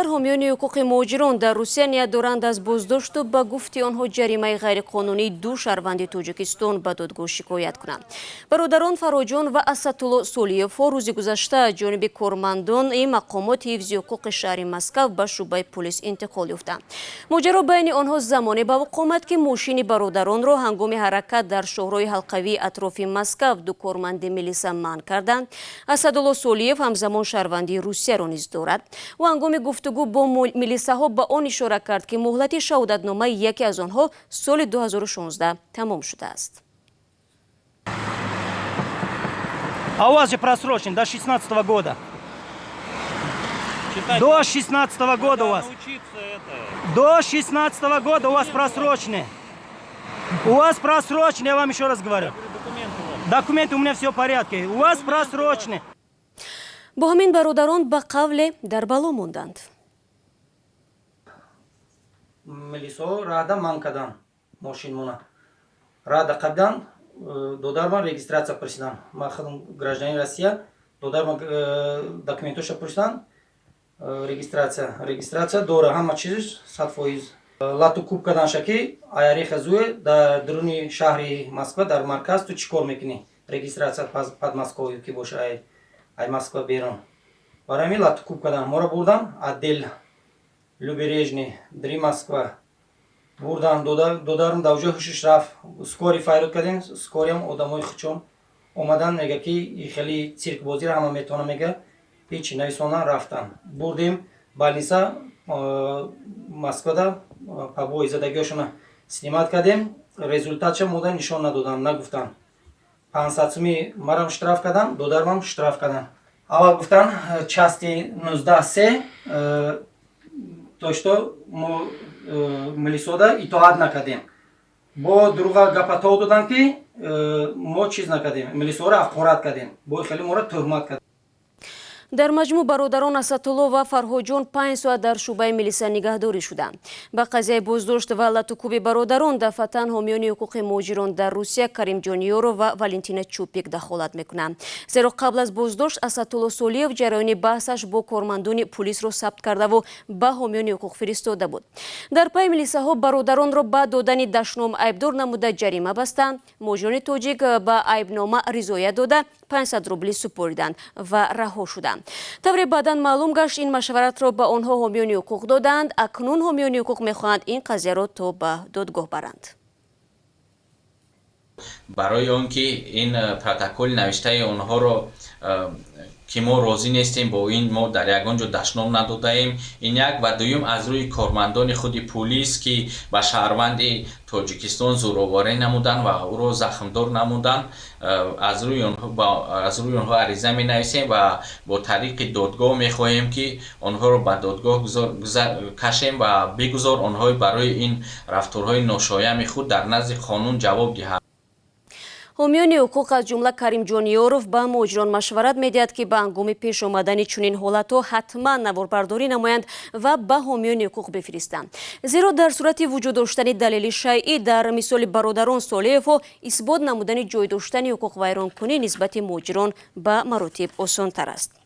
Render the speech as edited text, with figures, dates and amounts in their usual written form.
حامیان حقوق مهاجران در روسیه نیت دارند از بازداشت و به گفت آنها جریمه غیرقانونی دو شهروند تاجیکستان به دادگاه شکایت کنند. برادران فراجان و اسدالله سولیف روز گذشته از جانب کارمندان این مقامات حفظ حقوق شهر مسکو به شعبه پلیس انتقال یافتند. ماجرا بین آنها زمانی به وقوع آمد که ماشین برادران را هنگام حرکت در شهرهای حلقوی اطراف مسکو دو کارمند میلیسا منع کردند. اسدالله سولیف همزمان شهروندی روسیه را نیز دارد و هنگام گفتگو با میلیساها به آن اشاره کرد که مهلت شهادتنامه یکی از آنها سال 2016 تمام شده است. А у вас же просрочен до 16 года. До 16 года у вас. До 16 года у вас просрочены. У вас просрочены, я вам еще раз говорю. Документы у меня все в порядке. У вас просрочены. با همین برادران به قول در بلا موندند. ملیسا رادا من کردن ماشین مونا رادا قبلن دودار من رجیستراسیا پرسیدن ما خودم گراجدانی روسیه دودار من دکومنتوش پرسیدن رجیستراسیا دوره همه چیز 100% لاتو کوب کردن شکی ایاری خزوی در درونی شهری مسکو در مرکز تو چیکار میکنی رجیستراسیا پاد مسکو کی باشه ای مسکو بیرون برای می لاتو کوب کردن ما رو بردن عدل Любережный, Дри Москва. Бурдан додарм да уже хушиш раф. Скори файрот кадем, скорим одамой хчом. Омадан мега ки и хели цирк бозир ҳама метона мега. Ҳеч нависона рафтан. Бурдим больница Москвада побои задагиошона снимат кадем. Результатша мода нишон надодан, нагуфтан. 500 сumi марам штраф кадан, додармам штраф кадан. Аввал гуфтан части 19 то, что мы милисода итоат накадем. Бо друга гапатау додан ки мо чиз накадем. Милисора ақорат кадем. Бо хели мора тухмат кадем. در مجموع برادران اسدالله و فرهاجان 5 ساعت در شعبه میلیسا نگهداری شدند. به قضیه بازداشت و لطوکوب برادران دفعتاً حامیان حقوق مهاجران در روسیه کریم جانیورو و والنتینا چوپیک دخالت میکنند. زیرا قبل از بازداشت اسدالله سولیف جریان بحثش با کارمندان پلیس را ثبت کرده و به حامیان حقوق فرستاده بود. در پی میلیساها برادران را به دادن دشنام عیبدار نموده جریمه بستند. مهاجران تاجیک به عیبنامه رضایت داده 500 روبل سپردند و رها شدند. طوری بعداً معلوم گشت این مشورت را به آنها حامیان حقوق دادند. اکنون حامیان حقوق میخواهند این قضیه را تا به دادگاه برند. برای آنکه این پروتکل نوشته آنها را که ما راضی نیستیم با این ما در یگان جا دشنام نداده ایم این یک و دوم از روی کارمندان خود پلیس که به شهروند تاجیکستان زورآوری نمودن و او را زخمدار نمودن از روی آنها عریضه می نویسیم و با طریق دادگاه می خواهیم که آنها را به دادگاه کشیم و بگذار آنها برای این رفتارهای ناشایع خود در نزد قانون جواب دهند. حامیان حقوق از جمله کریم جانیوروف به مهاجران مشورت میدهد که به هنگام پیش آمدن چنین حالتها حتما نواربرداری نمایند و به حامیان حقوق بفرستند. زیرا در صورت وجود داشتن دلیل شیعی در مثال برادران سولیف اثبات نمودن جای داشتن حقوق ویرانکنی نسبت مهاجران به مراتب آسان تر است.